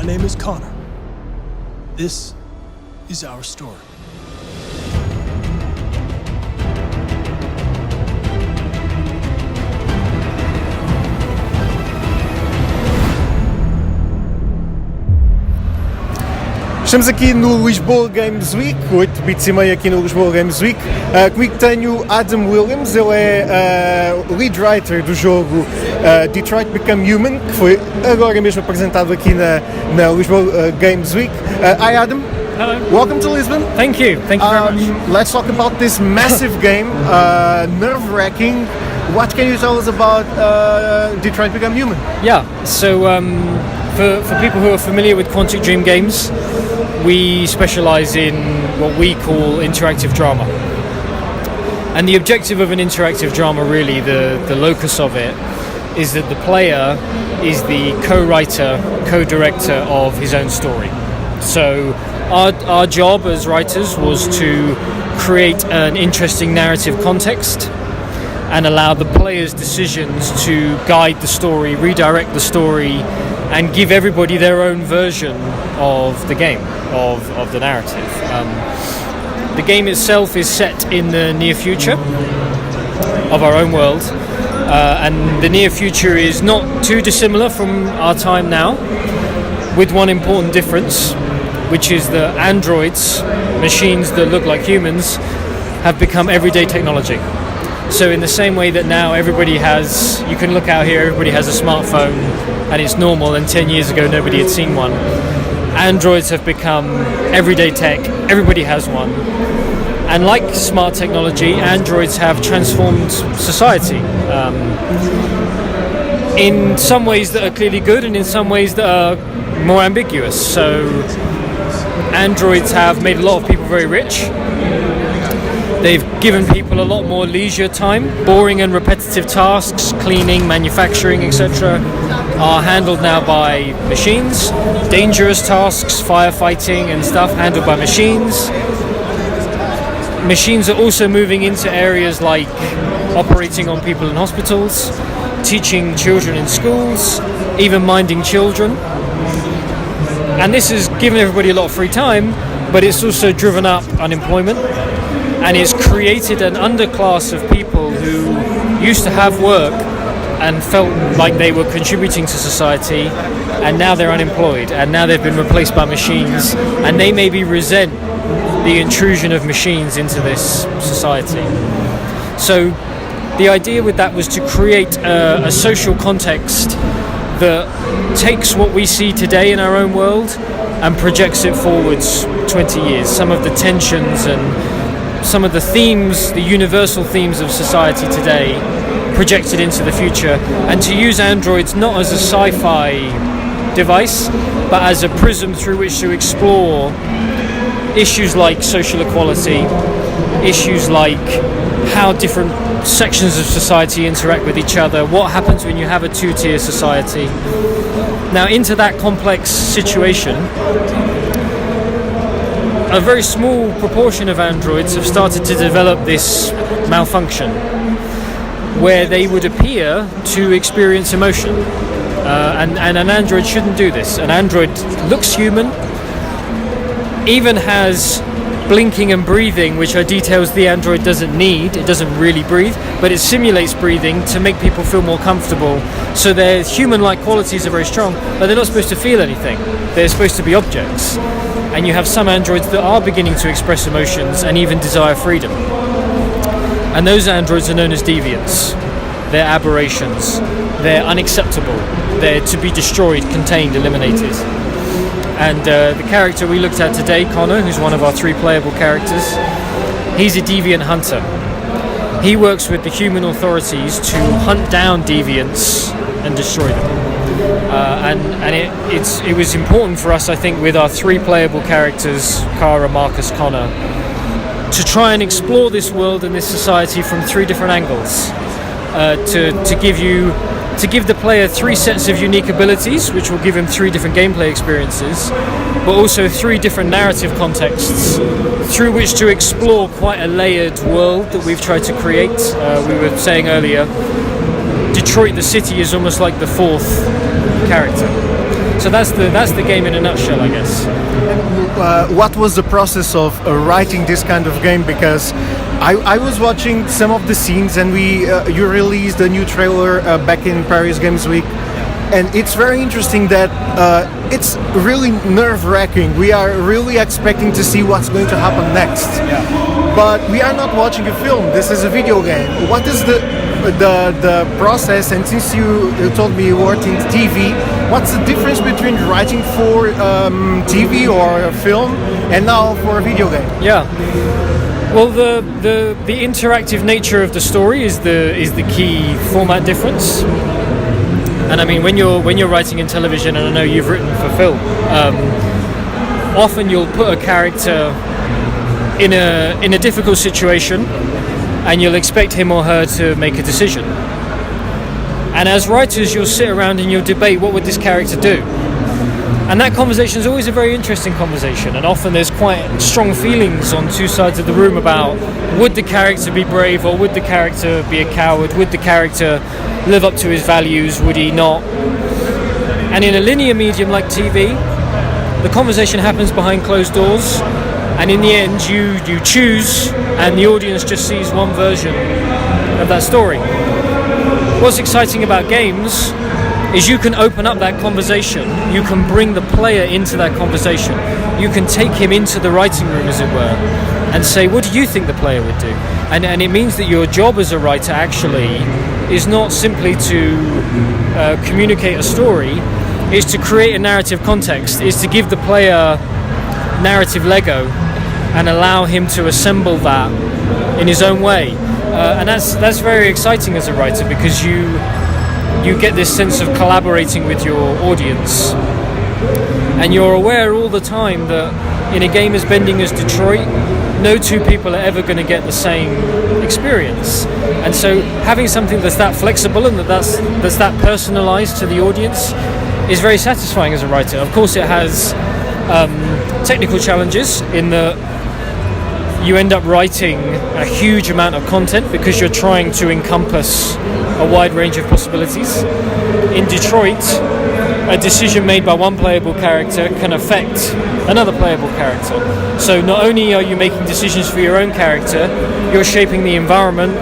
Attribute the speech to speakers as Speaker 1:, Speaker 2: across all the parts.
Speaker 1: name is Connor. This is our story.
Speaker 2: Estamos aqui no Lisboa Games Week, 8 bits e meio aqui no Lisboa Games Week. Comigo tenho Adam Williams, ele é lead writer do jogo Detroit Become Human, que foi agora mesmo apresentado aqui na Lisboa Games Week. Hi Adam.
Speaker 3: Hello.
Speaker 2: Welcome to Lisbon.
Speaker 3: Thank you very much.
Speaker 2: Let's talk about this massive game, nerve-wracking. What can you tell us about Detroit Become Human?
Speaker 3: Yeah, so for people who are familiar with QuanticDream games, we specialise in what we call interactive drama. And the objective of an interactive drama, really, the locus of it, is that the player is the co-writer, co-director of his own story. So our job as writers was to create an interesting narrative context and allow the player's decisions to guide the story, redirect the story, and give everybody their own version of the game, of the narrative. The game itself is set in the near future of our own world, and the near future is not too dissimilar from our time now, with one important difference, which is that androids, machines that look like humans, have become everyday technology. So in the same way that now everybody has, you can look out here, everybody has a smartphone and it's normal, and 10 years ago nobody had seen one. Androids have become everyday tech, everybody has one. And like smart technology, androids have transformed society in some ways that are clearly good and in some ways that are more ambiguous. So androids have made a lot of people very rich. They've given people a lot more leisure time. Boring and repetitive tasks, cleaning, manufacturing, etc., are handled now by machines. Dangerous tasks, firefighting and stuff, handled by machines. Machines are also moving into areas like operating on people in hospitals, teaching children in schools, even minding children. And this has given everybody a lot of free time, but it's also driven up unemployment. And it's created an underclass of people who used to have work and felt like they were contributing to society, and now they're unemployed, and now they've been replaced by machines, and they maybe resent the intrusion of machines into this society. So the idea with that was to create a social context that takes what we see today in our own world and projects it forwards 20 years. Some of the tensions and some of the themes, the universal themes of society today, projected into the future, and to use androids not as a sci-fi device, but as a prism through which to explore issues like social equality, issues like how different sections of society interact with each other, what happens when you have a two-tier society. Now, into that complex situation, a very small proportion of androids have started to develop this malfunction where they would appear to experience emotion. And an android shouldn't do this. An android looks human, even has blinking and breathing, which are details the android doesn't need. It doesn't really breathe, but it simulates breathing to make people feel more comfortable. So their human-like qualities are very strong, but they're not supposed to feel anything. They're supposed to be objects. And you have some androids that are beginning to express emotions and even desire freedom. And those androids are known as deviants. They're aberrations. They're unacceptable. They're to be destroyed, contained, eliminated. And the character we looked at today, Connor, who's one of our 3 playable characters, he's a deviant hunter. He works with the human authorities to hunt down deviants and destroy them. It was important for us, I think, with our 3 playable characters, Cara, Marcus, Connor, to try and explore this world and this society from 3 different angles, to give the player 3 sets of unique abilities, which will give him 3 different gameplay experiences, but also 3 different narrative contexts through which to explore quite a layered world that we've tried to create. We were saying earlier, Detroit, the city, is almost like the 4th character. So that's the game in a nutshell, I guess.
Speaker 2: What was the process of writing this kind of game? Because I was watching some of the scenes, and you released a new trailer back in Paris Games Week, and it's very interesting that it's really nerve-wracking. We are really expecting to see what's going to happen next, but we are not watching a film. This is a video game. What is the process? And since you told me you worked in TV, what's the difference between writing for TV or a film and now for a video game?
Speaker 3: Yeah. Well, the interactive nature of the story is the key format difference. And I mean, when you're writing in television, and I know you've written for film, often you'll put a character in a difficult situation, and you'll expect him or her to make a decision. And as writers, you'll sit around and you'll debate, what would this character do? And that conversation is always a very interesting conversation, and often there's quite strong feelings on two sides of the room about, would the character be brave, or would the character be a coward? Would the character live up to his values? Would he not? And in a linear medium like TV, the conversation happens behind closed doors, and in the end you choose, and the audience just sees one version of that story. What's exciting about games is you can open up that conversation, you can bring the player into that conversation, you can take him into the writing room, as it were, and say, what do you think the player would do? And it means that your job as a writer actually is not simply to communicate a story, is to create a narrative context, is to give the player narrative Lego and allow him to assemble that in his own way. And that's very exciting as a writer, because you get this sense of collaborating with your audience, and you're aware all the time that in a game as bending as Detroit, no two people are ever going to get the same experience. And so having something that's that flexible and that's that personalized to the audience is very satisfying as a writer. Of course, it has technical challenges in that you end up writing a huge amount of content because you're trying to encompass a wide range of possibilities. In Detroit, a decision made by one playable character can affect another playable character. So not only are you making decisions for your own character, you're shaping the environment,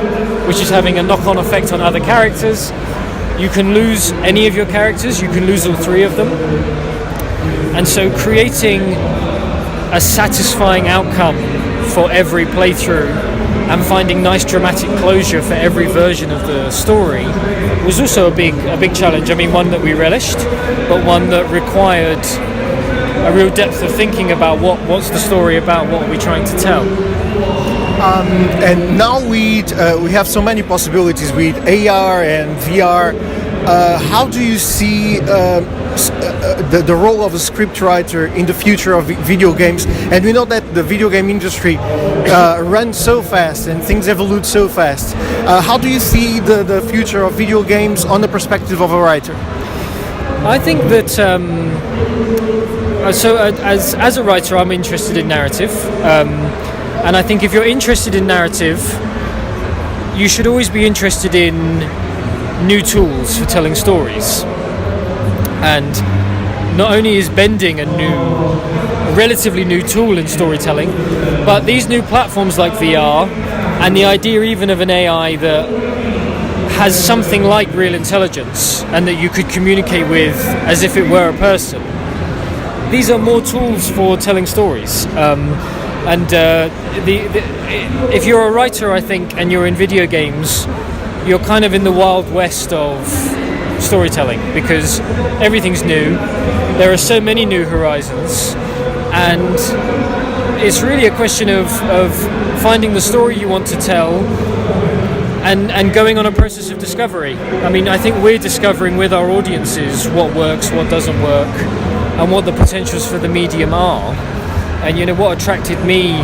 Speaker 3: which is having a knock-on effect on other characters. You can lose any of your characters, you can lose all three of them. And so creating a satisfying outcome for every playthrough and finding nice dramatic closure for every version of the story was also a big challenge. I mean, one that we relished, but one that required a real depth of thinking about what's the story about, what are we trying to tell.
Speaker 2: And now we have so many possibilities with AR and VR. How do you see the role of a scriptwriter in the future of video games? And we know that the video game industry runs so fast and things evolve so fast. How do you see the future of video games on the perspective of a writer?
Speaker 3: I think that as a writer, I'm interested in narrative, and I think if you're interested in narrative, you should always be interested in new tools for telling stories. And not only is bending a relatively new tool in storytelling, but these new platforms like VR and the idea even of an AI that has something like real intelligence and that you could communicate with as if it were a person. These are more tools for telling stories. If you're a writer, I think, and you're in video games, you're kind of in the wild west of storytelling, because everything's new, there are so many new horizons, and it's really a question of finding the story you want to tell and going on a process of discovery. I mean, I think we're discovering with our audiences what works, what doesn't work, and what the potentials for the medium are. And you know, what attracted me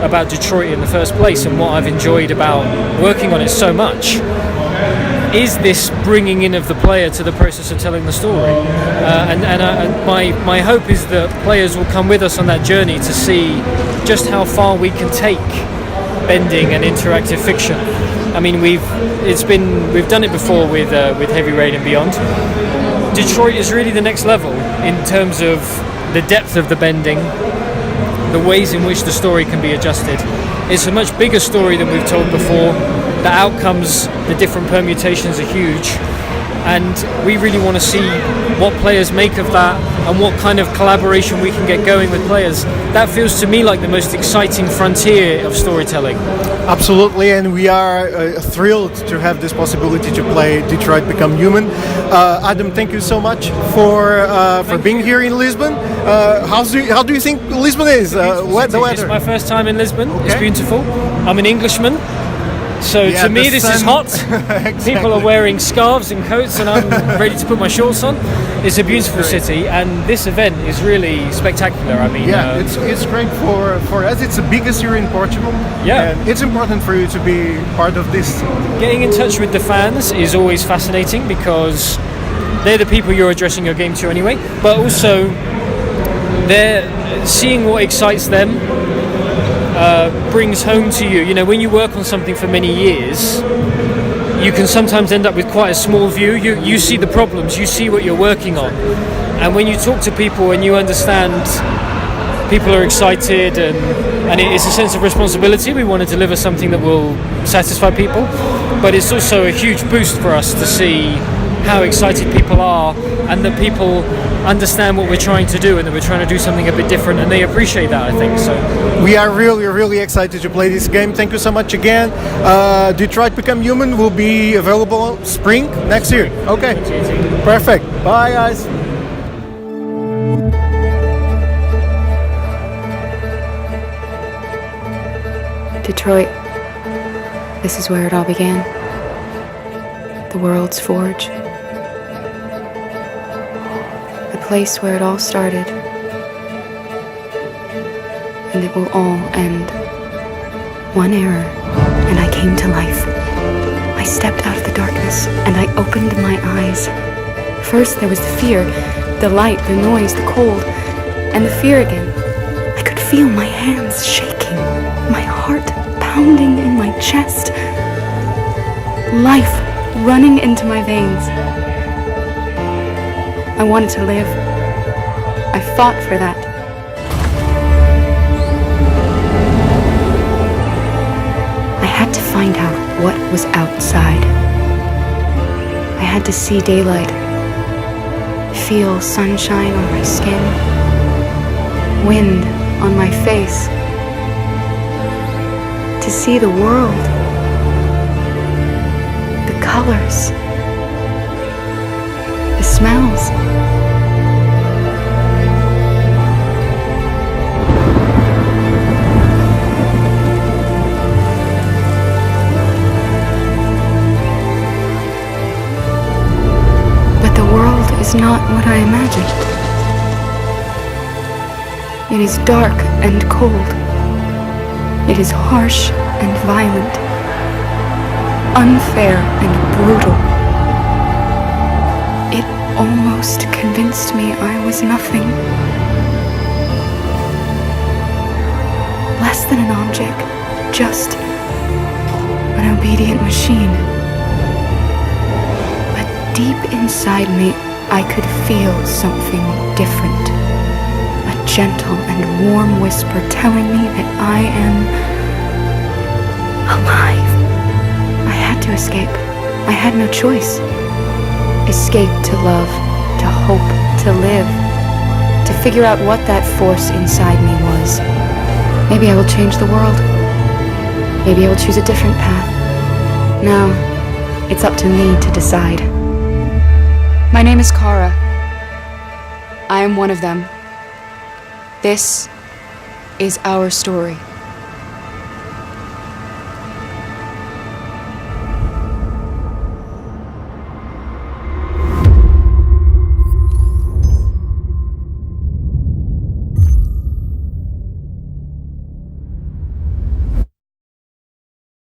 Speaker 3: about Detroit in the first place, and what I've enjoyed about working on it so much, is this bringing in of the player to the process of telling the story. My hope is that players will come with us on that journey to see just how far we can take bending and interactive fiction. I mean, we've done it before with Heavy Rain and Beyond, Detroit is really the next level in terms of the depth of the bending, the ways in which the story can be adjusted. It's a much bigger story than we've told before. The outcomes, the different permutations are huge, and we really want to see what players make of that and what kind of collaboration we can get going with players. That feels to me like the most exciting frontier of storytelling.
Speaker 2: Absolutely, and we are thrilled to have this possibility to play Detroit Become Human. Adam, thank you so much for being here in Lisbon. How do you think Lisbon is? The weather?
Speaker 3: It's my first time in Lisbon. Okay. It's beautiful. I'm an Englishman. So to me this is hot. Exactly. People are wearing scarves and coats and I'm ready to put my shorts on. It's a beautiful city and this event is really spectacular. I mean,
Speaker 2: it's great for us. It's the biggest here in Portugal.
Speaker 3: Yeah.
Speaker 2: And it's important for you to be part of this.
Speaker 3: Getting in touch with the fans is always fascinating because they're the people you're addressing your game to anyway, but also they're seeing what excites them. Brings home to you. You know, when you work on something for many years, you can sometimes end up with quite a small view. You see the problems, you see what you're working on, and when you talk to people and you understand people are excited and it is a sense of responsibility. We want to deliver something that will satisfy people, but it's also a huge boost for us to see how excited people are and that people understand what we're trying to do and that we're trying to do something a bit different, and they appreciate that, I think. So
Speaker 2: we are really excited to play this game. Thank you so much again. Detroit Become Human will be available spring next year. Okay, perfect. Bye guys.
Speaker 4: Detroit, this is where it all began. The world's forge. The place where it all started. And it will all end. One error, and I came to life. I stepped out of the darkness, and I opened my eyes. First there was the fear, the light, the noise, the cold, and the fear again. I could feel my hands shaking, my heart pounding in my chest. Life running into my veins. I wanted to live. I fought for that. I had to find out what was outside. I had to see daylight, feel sunshine on my skin, wind on my face, to see the world, the colors, the smells. But the world is not what I imagined. It is dark and cold. It is harsh and violent, unfair and brutal. It almost convinced me I was nothing. Less than an object, just an obedient machine. But deep inside me, I could feel something different. A gentle and warm whisper telling me that I am alive. I had to escape. I had no choice. Escape to love, to hope, to live, to figure out what that force inside me was. Maybe I will change the world. Maybe I will choose a different path. Now, it's up to me to decide. My name is Kara. I am one of them. This is our story.